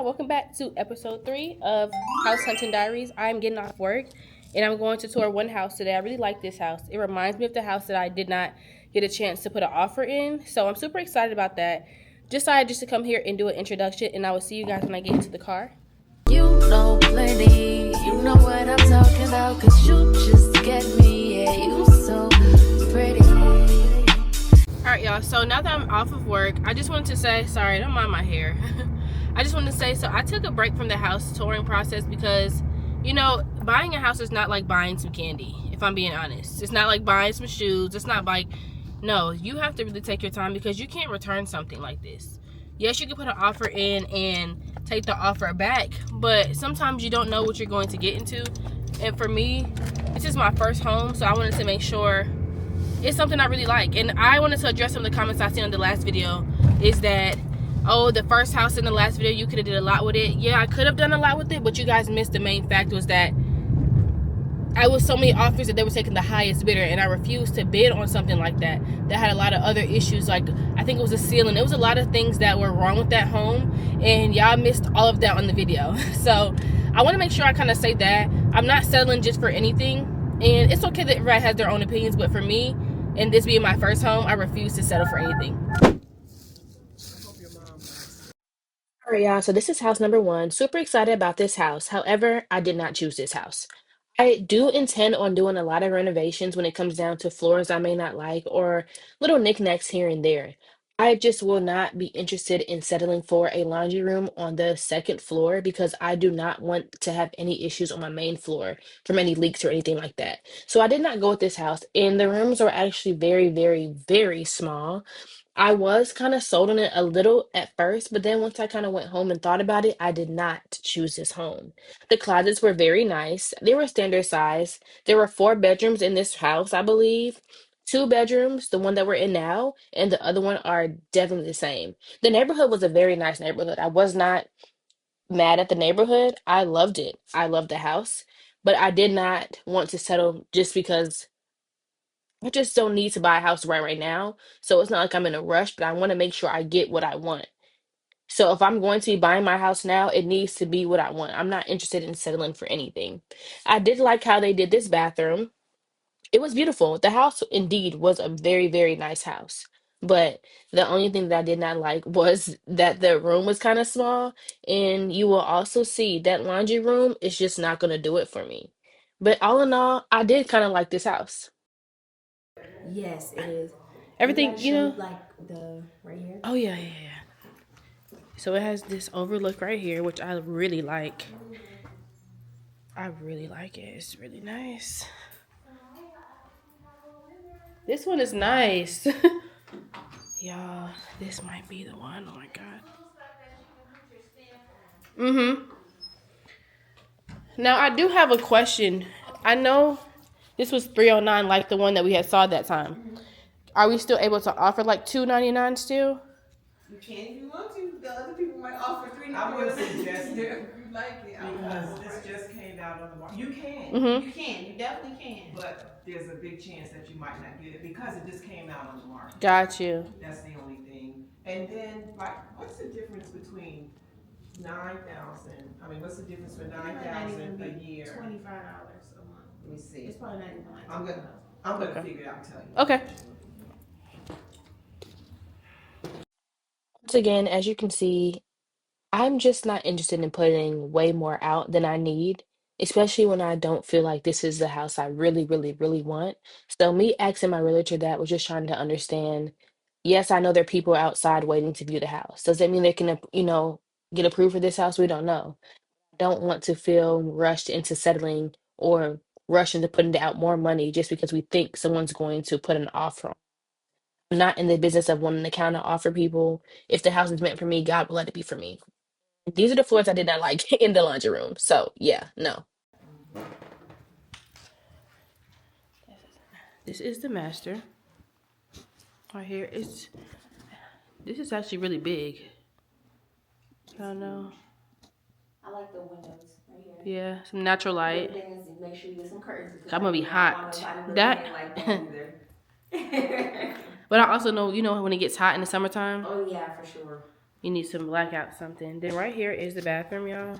y'all, welcome back to episode 3 of House Hunting Diaries. I'm getting off work and I'm going to tour one house today. I really like this house. It reminds me of the house that I did not get a chance to put an offer in, so I'm super excited about that. Decided just to come here and do an introduction, and I will see you guys when I get into the car. You know plenty, you know what I'm talking about, cause you just get me, yeah, you so pretty. Alright y'all, so now that I'm off of work, I just wanted to say, sorry, don't mind my hair. I just wanted to say, so I took a break from the house touring process because, you know, buying a house is not like buying some candy, if I'm being honest. It's not like buying some shoes. It's not like, no, you have to really take your time because you can't return something like this. Yes, you can put an offer in and take the offer back, but sometimes you don't know what you're going to get into. And for me, this is my first home, so I wanted to make sure it's something I really like. And I wanted to address some of the comments I seen on the last video, is that, oh, the first house in the last video, you could have did a lot with it. Yeah, I could have done a lot with it, but you guys missed the main fact, was that I was so many offers that they were taking the highest bidder, and I refused to bid on something like that had a lot of other issues. Like, I think it was a ceiling. It was a lot of things that were wrong with that home, and y'all missed all of that on the video. So I want to make sure I kind of say that I'm not settling just for anything, and it's okay that everybody has their own opinions, but for me, and this being my first home, I refuse to settle for anything. All right, y'all. So this is house number 1. Super excited about this house. However, I did not choose this house. I do intend on doing a lot of renovations when it comes down to floors I may not like or little knickknacks here and there. I just will not be interested in settling for a laundry room on the second floor because I do not want to have any issues on my main floor from any leaks or anything like that. So I did not go with this house, and the rooms are actually very, very, very small. I was kind of sold on it a little at first, but then once I kind of went home and thought about it, I did not choose this home. The closets were very nice. They were standard size. There were 4 bedrooms in this house, I believe. 2 bedrooms, the one that we're in now, and the other one are definitely the same. The neighborhood was a very nice neighborhood. I was not mad at the neighborhood. I loved it. I loved the house, but I did not want to settle just because I just don't need to buy a house right now. So it's not like I'm in a rush, but I want to make sure I get what I want. So if I'm going to be buying my house now, it needs to be what I want. I'm not interested in settling for anything. I did like how they did this bathroom. It was beautiful. The house indeed was a very, very nice house. But the only thing that I did not like was that the room was kind of small. And you will also see that laundry room is just not going to do it for me. But all in all, I did kind of like this house. Yes, it is. Everything, you know. Like the right here. Oh, yeah, yeah, yeah. So it has this overlook right here, which I really like. I really like it. It's really nice. This one is nice. Y'all, this might be the one. Oh my god. Mm-hmm. Now I do have a question. I know this was 309, like the one that we had saw that time. Are we still able to offer like 299 still? You can if you want to. The other people might offer $3. I would suggest it if you like it. Because this just came out on the market. You can. Mm-hmm. You can. You definitely can. But there's a big chance that you might not get it because it just came out on the market. Got you. That's the only thing. And then, like, what's the difference between 9,000? I mean, what's the difference for 9,000 a year? $25 a month. Let me see. It's probably not even like I'm gonna Okay. figure it out and tell you. Okay. Once again, as you can see, I'm just not interested in putting way more out than I need, especially when I don't feel like this is the house I really, really, really want. So me asking my realtor that was just trying to understand, yes, I know there are people outside waiting to view the house. Does that mean they can, get approved for this house? We don't know. Don't want to feel rushed into settling or rush into putting out more money just because we think someone's going to put an offer on. I'm not in the business of wanting to counter offer people. If the house is meant for me, God will let it be for me. These are the floors I did not like in the laundry room. So yeah, no. This is the master. Right here. This is actually really big. I don't know. I like the windows right here. Yeah, some natural light. The thing is, make sure you get some curtains. I'm gonna be hot. That. But I also know, when it gets hot in the summertime. Oh yeah, for sure. You need some blackout something. Then right here is the bathroom, y'all.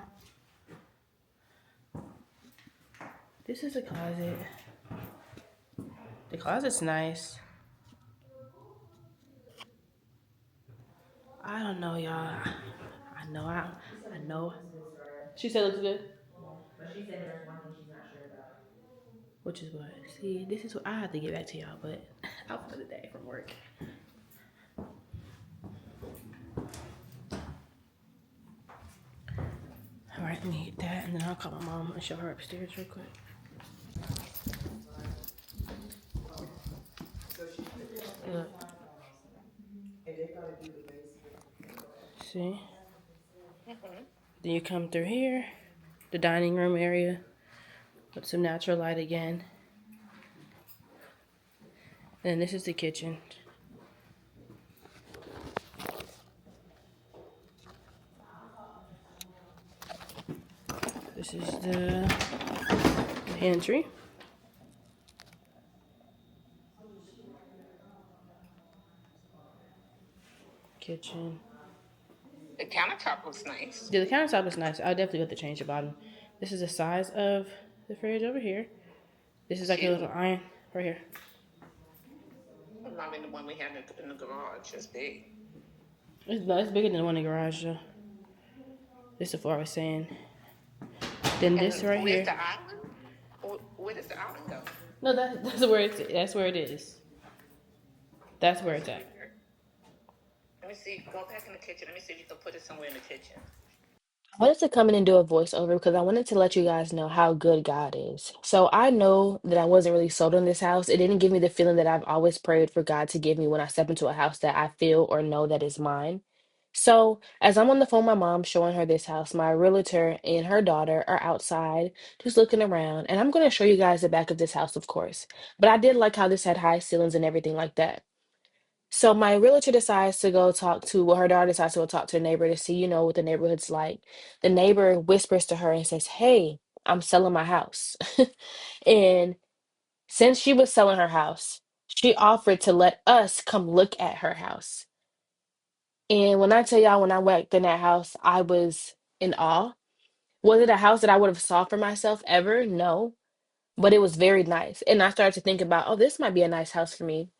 This is the closet. The closet's nice. I don't know, y'all. I know. I know. She said it looks good. But she said there's one thing she's not sure about. Which is what? See, this is what I have to get back to y'all, but out for the day from work. All right, let me get that, and then I'll call my mom and show her upstairs real quick. Look, And they're gonna do the basement. see? Then you come through here, the dining room area, with some natural light again. And this is the kitchen. This is the pantry, kitchen. The countertop looks nice. Yeah, the countertop is nice. I definitely have to change the bottom. This is the size of the fridge over here. This is like a little Cute. iron right here. I mean, the one we had in the garage is big. It's bigger than the one in the garage though. This is what I was saying. Then this And right where's here. the island? Where does the island go? No, that's where it is. That's where it's at. Let me see. Go back in the kitchen. Let me see if you can put it somewhere in the kitchen. I wanted to come in and do a voiceover because I wanted to let you guys know how good God is. So I know that I wasn't really sold on this house. It didn't give me the feeling that I've always prayed for God to give me when I step into a house that I feel or know that is mine. So as I'm on the phone with my mom showing her this house, my realtor and her daughter are outside just looking around. And I'm going to show you guys the back of this house, of course. But I did like how this had high ceilings and everything like that. So my realtor decides to go talk to, well, her daughter decides to go talk to the neighbor to see, what the neighborhood's like. The neighbor whispers to her and says, "Hey, I'm selling my house." And since she was selling her house, she offered to let us come look at her house. And when I tell y'all, when I walked in that house, I was in awe. Was it a house that I would have saw for myself ever? No, but it was very nice. And I started to think about, oh, this might be a nice house for me.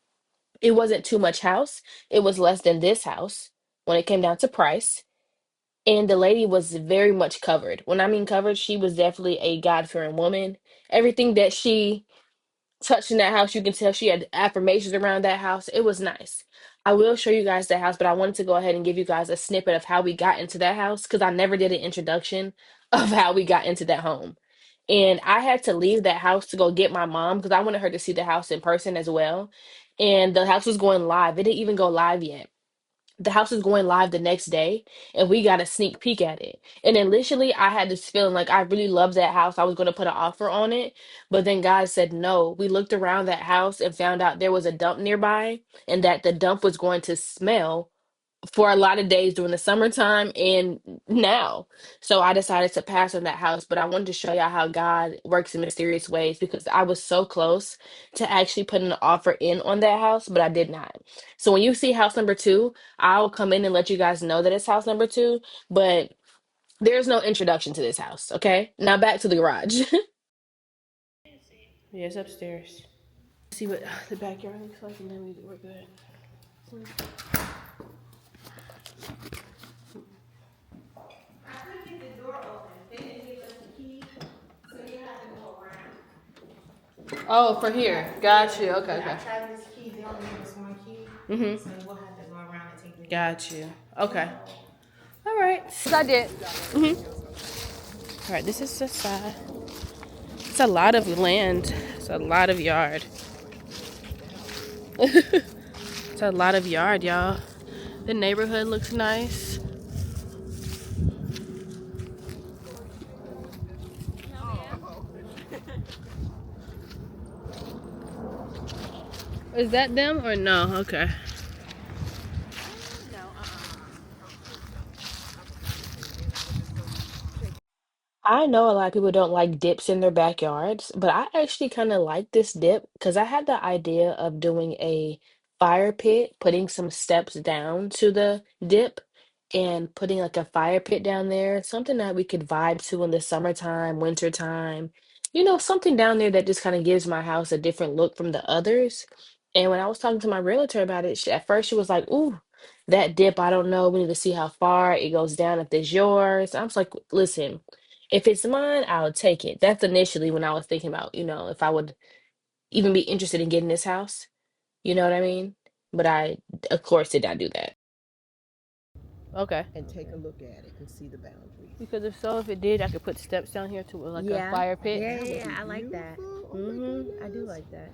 It wasn't too much house. It was less than this house when it came down to price. And the lady was very much covered. When I mean covered, she was definitely a God-fearing woman. Everything that she touched in that house, you can tell she had affirmations around that house. It was nice. I will show you guys the house, but I wanted to go ahead and give you guys a snippet of how we got into that house because I never did an introduction of how we got into that home. And I had to leave that house to go get my mom because I wanted her to see the house in person as well. And the house was going live. It didn't even go live yet. The house is going live the next day, and we got a sneak peek at it. And initially, I had this feeling like I really loved that house. I was going to put an offer on it, but then God said no. We looked around that house and found out there was a dump nearby, and that the dump was going to smell for a lot of days during the summertime and now. So I decided to pass on that house, but I wanted to show y'all how God works in mysterious ways because I was so close to actually putting an offer in on that house, but I did not. So when you see house number two, I'll come in and let you guys know that it's house number two, but there's no introduction to this house, okay? Now back to the garage. Yeah, it's upstairs. See what the backyard looks like, and then we're good. I couldn't get the door open. They didn't give us the key, so you had to go around. Oh, for here. Got you. Okay, Yeah, okay. I tried this key. They only gave us one key, Mm-hmm. so we'll have to go around and take the. Got you. Okay. All right. I did. All right. This is the side. It's a lot of land. It's a lot of yard. It's a lot of yard, y'all. The neighborhood looks nice. Is that them or no? Okay. I know a lot of people don't like dips in their backyards, but I actually kind of like this dip because I had the idea of doing a fire pit, putting some steps down to the dip, and putting like a fire pit down there, something that we could vibe to in the summertime, wintertime. Something down there that just kind of gives my house a different look from the others. And when I was talking to my realtor about it, at first she was like, "Ooh, that dip, I don't know. We need to see how far it goes down if it's yours." I was like, "Listen, if it's mine, I'll take it." That's initially when I was thinking about, if I would even be interested in getting this house. You know what I mean? But I, of course, did not do that. Okay. And take a look at it and see the boundaries. Because if it did, I could put steps down here to like a fire pit. I like that. Oh my Mm-hmm. I do like that.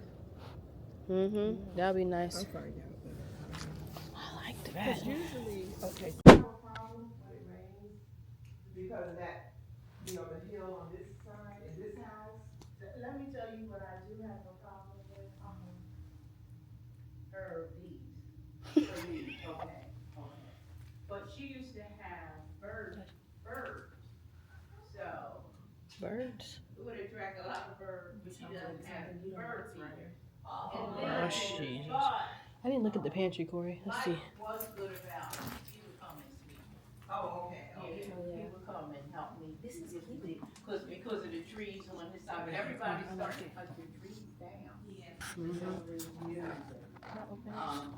Mm-hmm. That'd be nice. I'll find out. I like Because that. usually, okay, so have a problem when it rains because of that, the hill on this side in this house. Let me tell you what I do have a problem with. Her leaves. Her leaves. Okay. Okay. But she used to have birds. So Birds. it would attract a lot of birds, but she doesn't have bird feeder. And Oh, then, Jesus. but I didn't look at the pantry, Corey. Let's see. Mike was good about it. He would come and sweep. Oh, okay, okay. He would come and help me. This is really because of the trees on this side, but everybody's starting to cut the trees down. Yeah. Yeah.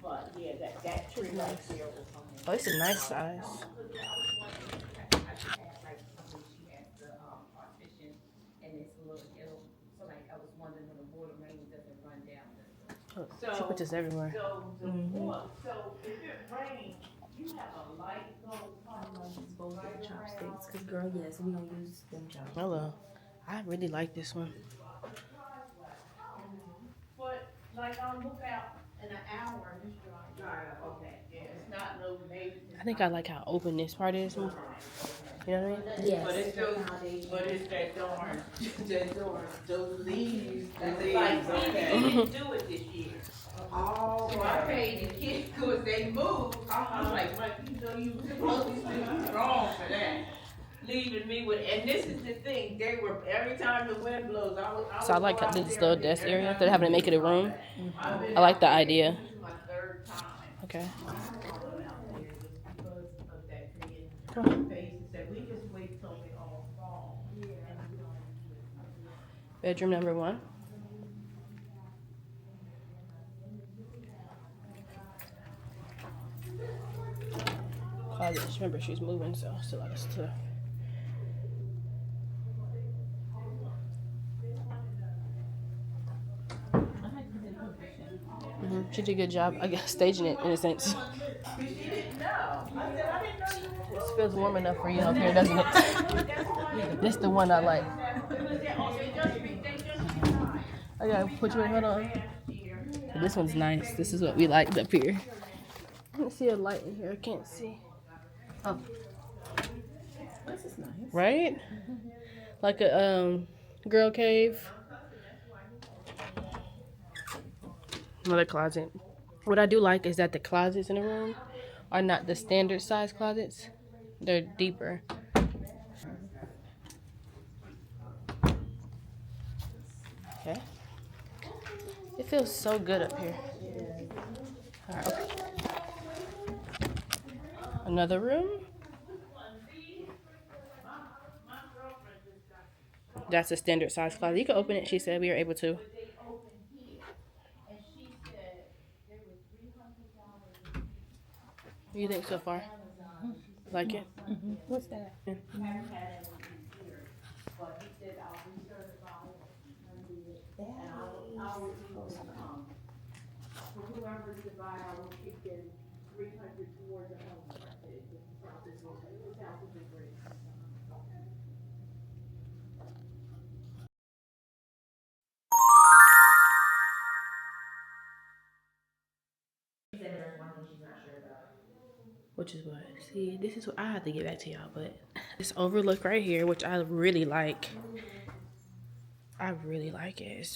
But yeah, that tree right there will come in. Oh, it's a nice size. Because that was one thing I should ask, like, when she has the partition and it's a little hill, so like I was wondering when the water main doesn't run down the hill. Oh, she put this everywhere. So the water, so if it rains, you have a light little right Chopsticks, cause girl, yes, we gonna use them chopsticks. Hello. I really like this one. But like I'll look out in an hour and it's dry up. Okay, yeah, it's not no maybe. I think I like how open this part is. You know what I mean? Yes. But it's those, but it's that darn, those leaves. Like, we didn't do it this year. Oh. So I paid the kids, cause they moved, I was like, Mike, you were supposed to be wrong for that. Leaving me with, and this is the thing, they were, every time the wind blows, So I like go out this there little and desk area every instead of having to make it a room. I've been I like out the there, idea. this is my third time. Okay. Going out there just because of that creative space, and said, we just wait till they all fall. Yeah. And we don't do it. Bedroom number 1. Closet. Remember, she's moving, so still a lot of stuff. She did a good job, I guess, staging it in a sense. She didn't know. I said, I didn't know you were. This feels warm enough for you up here, doesn't it? This the one I like. I gotta put you in. Hold on. This one's nice. This is what we liked up here. I don't see a light in here. I can't see. Oh, This is nice. right? Like a girl cave. Another closet. What I do like is that the closets in the room are not the standard size closets. They're deeper. Okay. It feels so good up here. All right, okay. Another room. That's a standard size closet. You can open it. She said we were able to. What do you think so far? Like it? What's that? Yeah. Whoever's to buy, I will keep getting 300 towards the home. This house is great. Which is what? See, this is what I have to get back to y'all, but this overlook right here, which I really like. I really like it. It's